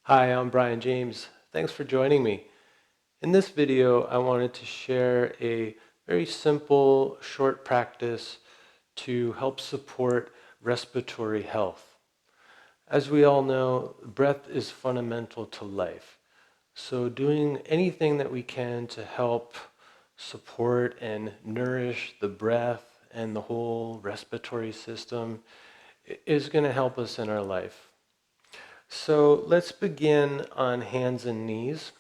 Hi, I'm Brian James. Thanks for joining me. In this video, I wanted to share a very simple, short practice to help support respiratory health. As we all know, breath is fundamental to life. So doing anything that we can to help support and nourish the breath and the whole respiratory system is going to help us in our life. So let's begin on hands and knees.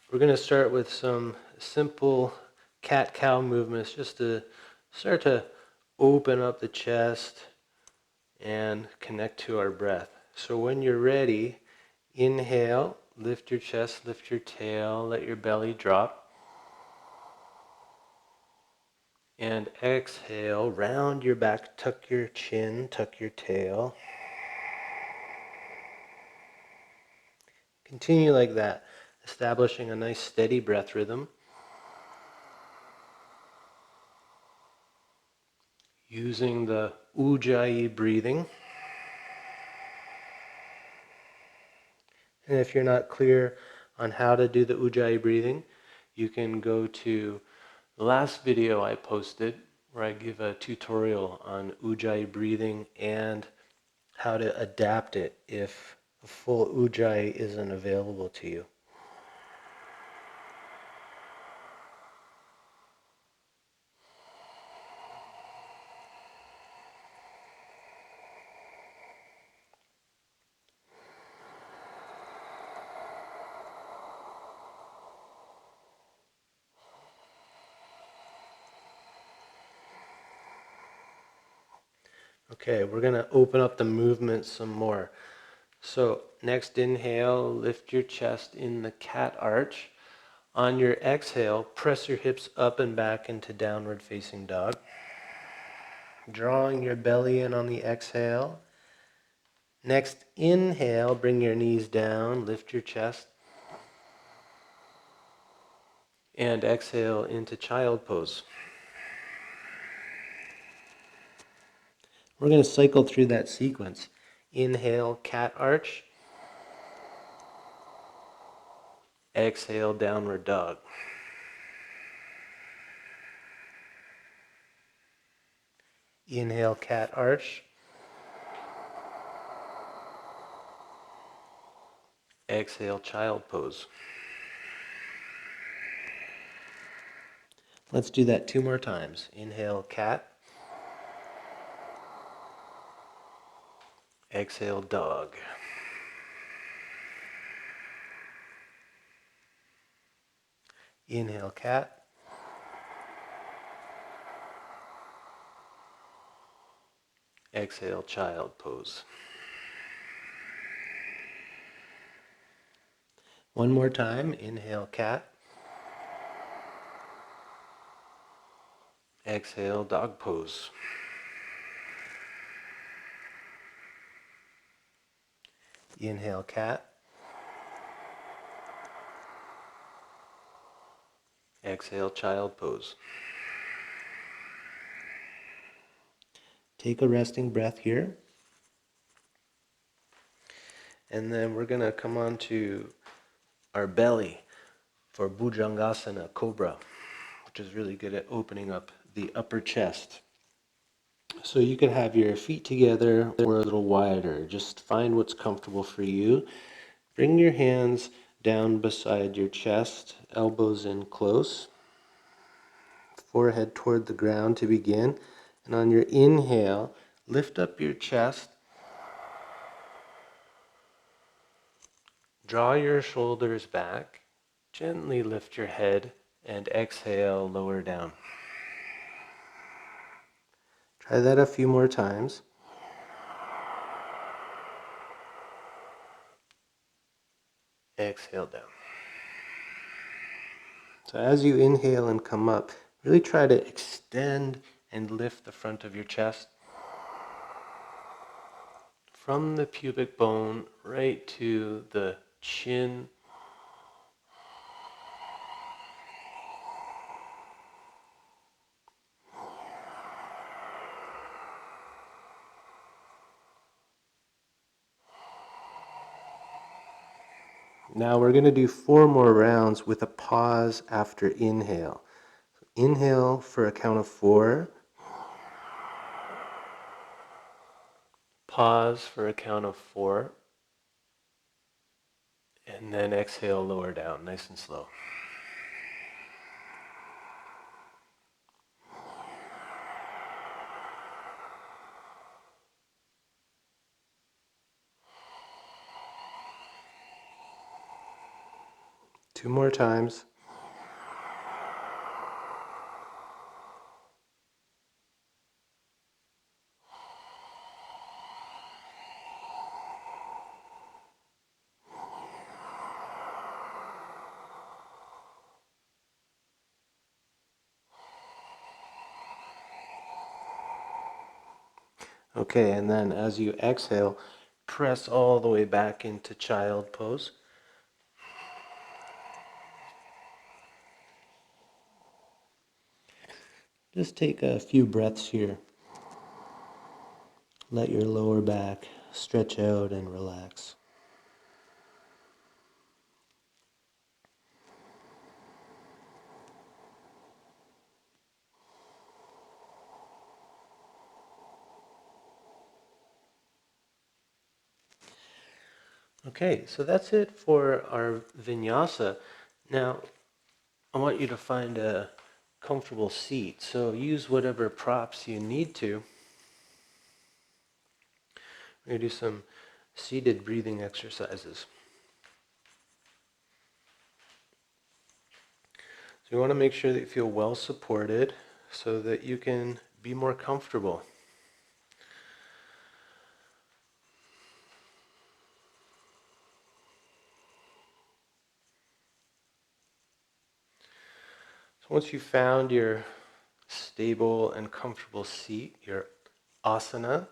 We're going to start with some simple cat-cow movements just to start to open up the chest and connect to our breath. So when you're ready, inhale, lift your chest, lift your tail, let your belly drop. And exhale, round your back, tuck your chin, tuck your tail. Continue like that, establishing a nice steady breath rhythm. Using the Ujjayi breathing. And if you're not clear on how to do the Ujjayi breathing, you can go to the last video I posted where I give a tutorial on Ujjayi breathing and how to adapt it if a full Ujjayi isn't available to you. Okay, we're going to open up the movement some more. So next inhale, lift your chest in the cat arch. On your exhale, press your hips up and back into downward facing dog. Drawing your belly in on the exhale. Next inhale, bring your knees down, lift your chest. And exhale into child pose. We're going to cycle through that sequence. Inhale, cat arch. Exhale, downward dog. Inhale, cat arch. Exhale, child pose. Let's do that 2 more times. Inhale, cat. Exhale, dog. Inhale, cat. Exhale, child pose. 1 more time. Inhale, cat. Exhale, dog pose. Inhale, cat. Exhale, child pose. Take a resting breath here. And then we're going to come on to our belly for Bhujangasana, Cobra, which is really good at opening up the upper chest. So you can have your feet together or a little wider. Just find what's comfortable for you. Bring your hands down beside your chest, elbows in close. Forehead toward the ground to begin. And on your inhale, lift up your chest. Draw your shoulders back. Gently lift your head and exhale, lower down. Try that a few more times. Exhale down. So as you inhale and come up, really try to extend and lift the front of your chest from the pubic bone right to the chin. Now we're going to do 4 more rounds with a pause after inhale. Inhale for a count of 4. Pause for a count of 4. And then exhale, lower down, nice and slow. Two more times. Okay, and then as you exhale, press all the way back into child pose. Just take a few breaths here. Let your lower back stretch out and relax. Okay, so that's it for our vinyasa. Now, I want you to find a comfortable seat. So use whatever props you need to. We're going to do some seated breathing exercises. So you want to make sure that you feel well supported so that you can be more comfortable. So once you've found your stable and comfortable seat, your asana,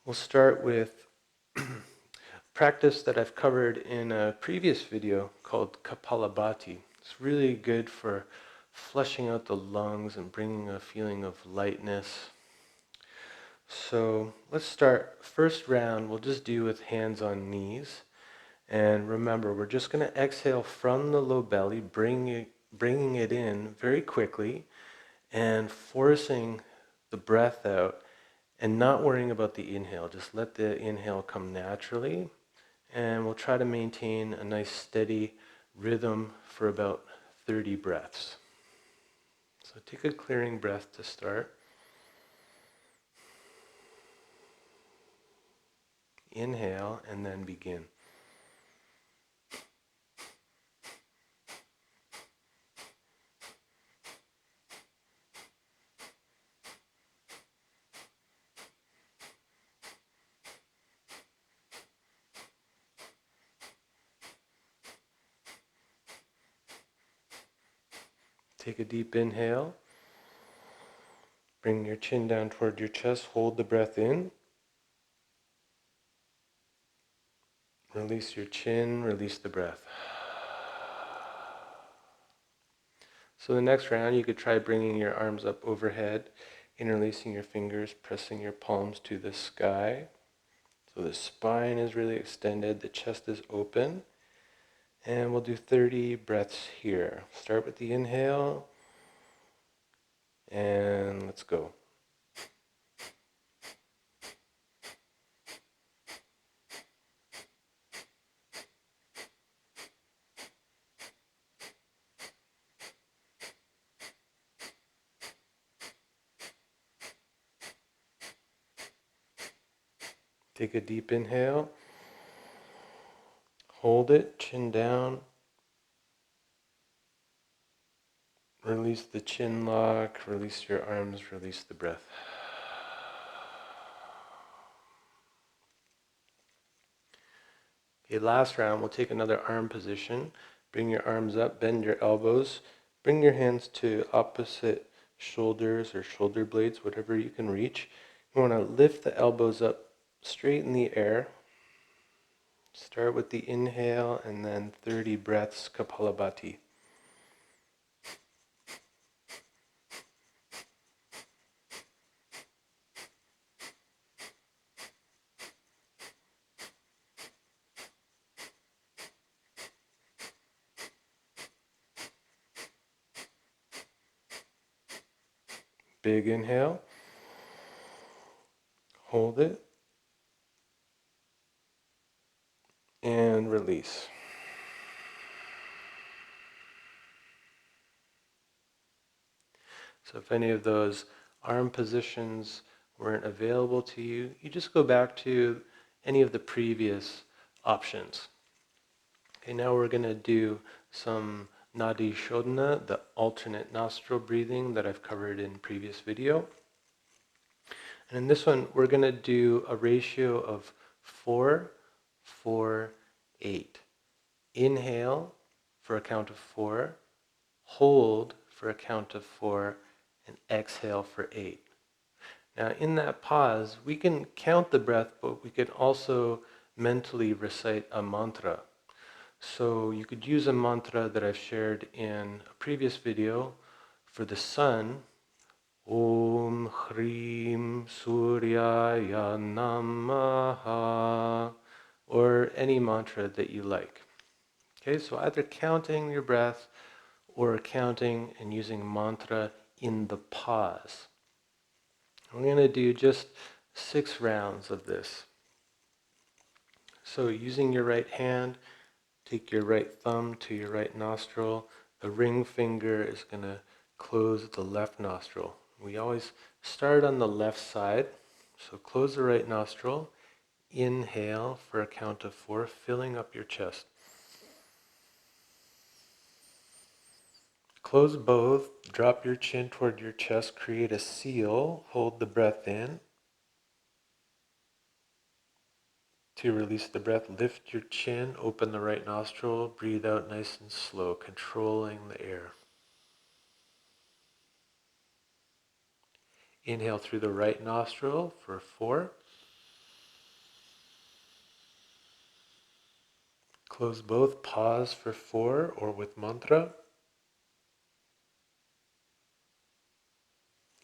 we'll start with practice that I've covered in a previous video called Kapalabhati. It's really good for flushing out the lungs and bringing a feeling of lightness. So let's start. First round, we'll just do with hands on knees. And remember, we're just going to exhale from the low belly, bringing it in very quickly and forcing the breath out and not worrying about the inhale. Just let the inhale come naturally. And we'll try to maintain a nice steady rhythm for about 30 breaths. So take a clearing breath to start. Inhale and then begin. Take a deep inhale. Bring your chin down toward your chest. Hold the breath in. Release your chin. Release the breath. So the next round, you could try bringing your arms up overhead, interlacing your fingers, pressing your palms to the sky. So the spine is really extended, the chest is open. And we'll do 30 breaths here. Start with the inhale. And let's go. Take a deep inhale. Hold it, chin down. Release the chin lock, release your arms, release the breath. Okay, last round, we'll take another arm position. Bring your arms up, bend your elbows. Bring your hands to opposite shoulders or shoulder blades, whatever you can reach. You want to lift the elbows up straight in the air. Start with the inhale and then 30 breaths, Kapalabhati. Big inhale. Hold it. And release. So if any of those arm positions weren't available to you, you just go back to any of the previous options. Okay, now we're going to do some Nadi Shodhana, the alternate nostril breathing that I've covered in previous video. And in this one, we're going to do a ratio of 4, 4, 8. Inhale for a count of 4, hold for a count of 4, and exhale for 8. Now in that pause, we can count the breath, but we could also mentally recite a mantra. So you could use a mantra that I've shared in a previous video for the sun. Om Hrim Suryaya Namaha, or any mantra that you like. Okay, so either counting your breath or counting and using mantra in the pause. We're going to do just 6 rounds of this. So using your right hand, take your right thumb to your right nostril. The ring finger is going to close the left nostril. We always start on the left side. So close the right nostril. Inhale for a count of 4, filling up your chest. Close both. Drop your chin toward your chest. Create a seal. Hold the breath in. To release the breath, lift your chin, open the right nostril, breathe out nice and slow, controlling the air. Inhale through the right nostril for 4. Close both, pause for 4 or with mantra.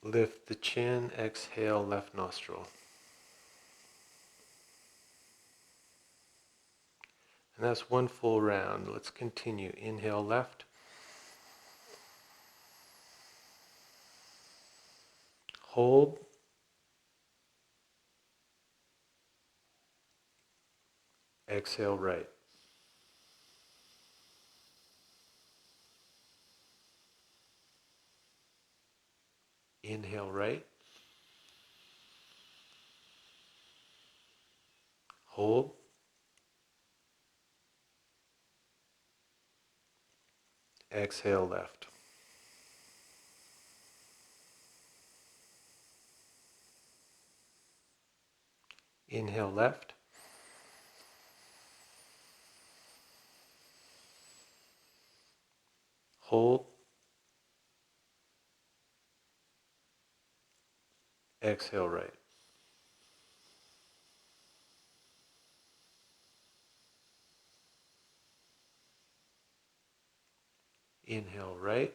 Lift the chin, exhale left nostril. And that's one full round. Let's continue. Inhale left. Hold. Exhale right. Inhale right. Hold. Exhale left. Inhale left. Hold. Exhale right. Inhale right.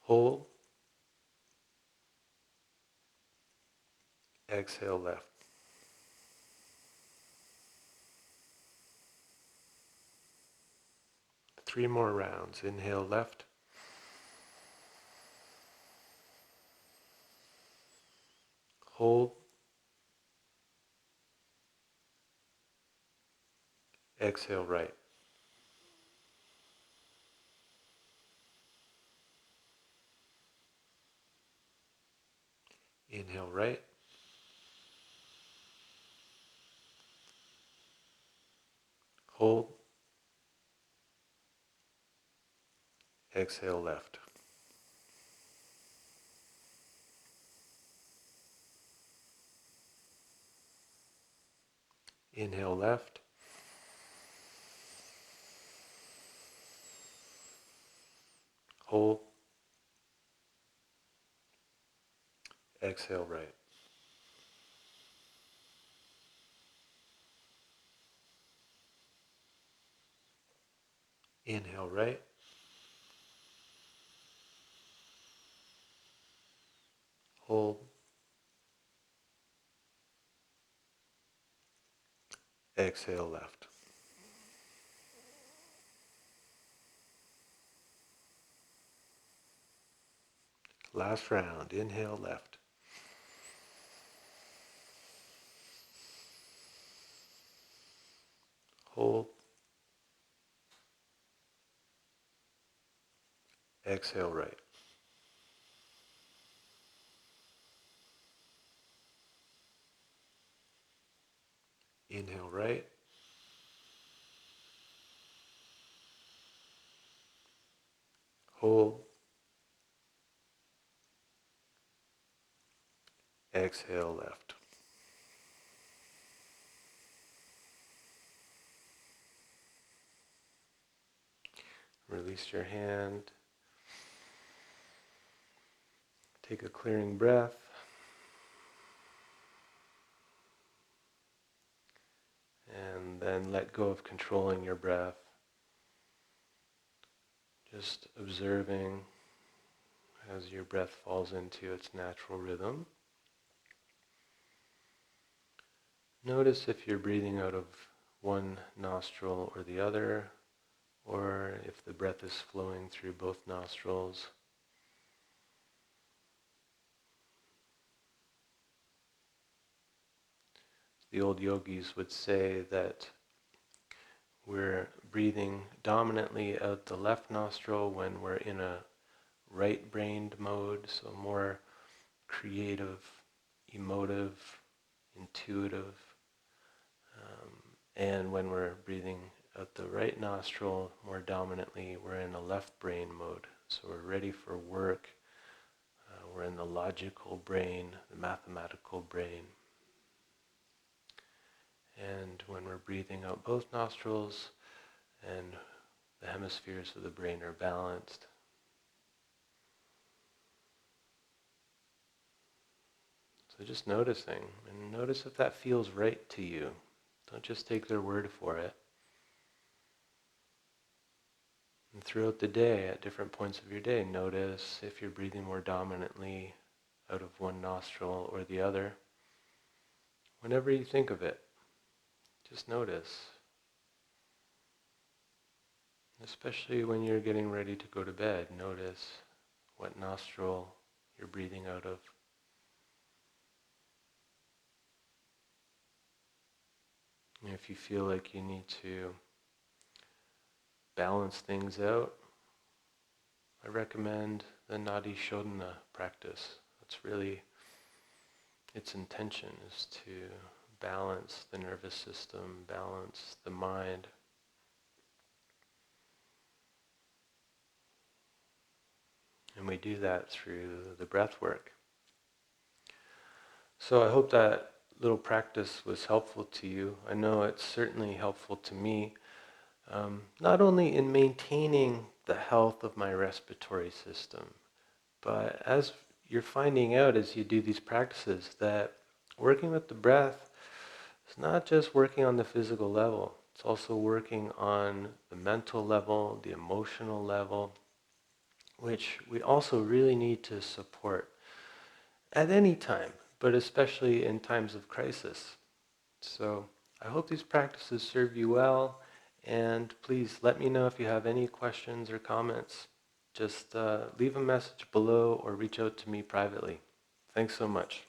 Hold. Exhale left. Three more rounds. Inhale left. Hold. Exhale right. Inhale right. Hold. Exhale left. Inhale left. Hold. Exhale right. Inhale right. Hold. Exhale left. Last round. Inhale left. Hold. Exhale right. Inhale right. Hold. Exhale left. Release your hand. Take a clearing breath. And then let go of controlling your breath. Just observing as your breath falls into its natural rhythm. Notice if you're breathing out of one nostril or the other, or if the breath is flowing through both nostrils. The old yogis would say that we're breathing dominantly out the left nostril when we're in a right-brained mode, so more creative, emotive, intuitive. And when we're breathing out the right nostril more dominantly, we're in a left brain mode. So we're ready for work. We're in the logical brain, the mathematical brain. And when we're breathing out both nostrils and the hemispheres of the brain are balanced. So just noticing, and notice if that feels right to you. Don't just take their word for it. And throughout the day, at different points of your day, notice if you're breathing more dominantly out of one nostril or the other. Whenever you think of it, just notice. Especially when you're getting ready to go to bed, notice what nostril you're breathing out of. And if you feel like you need to balance things out, I recommend the Nadi Shodhana practice. That's really its intention, is to balance the nervous system, balance the mind. And we do that through the breath work. So I hope that little practice was helpful to you. I know it's certainly helpful to me, not only in maintaining the health of my respiratory system, but as you're finding out as you do these practices that working with the breath is not just working on the physical level, it's also working on the mental level, the emotional level, which we also really need to support at any time, but especially in times of crisis. So I hope these practices serve you well, and please let me know if you have any questions or comments. Just leave a message below or reach out to me privately. Thanks so much.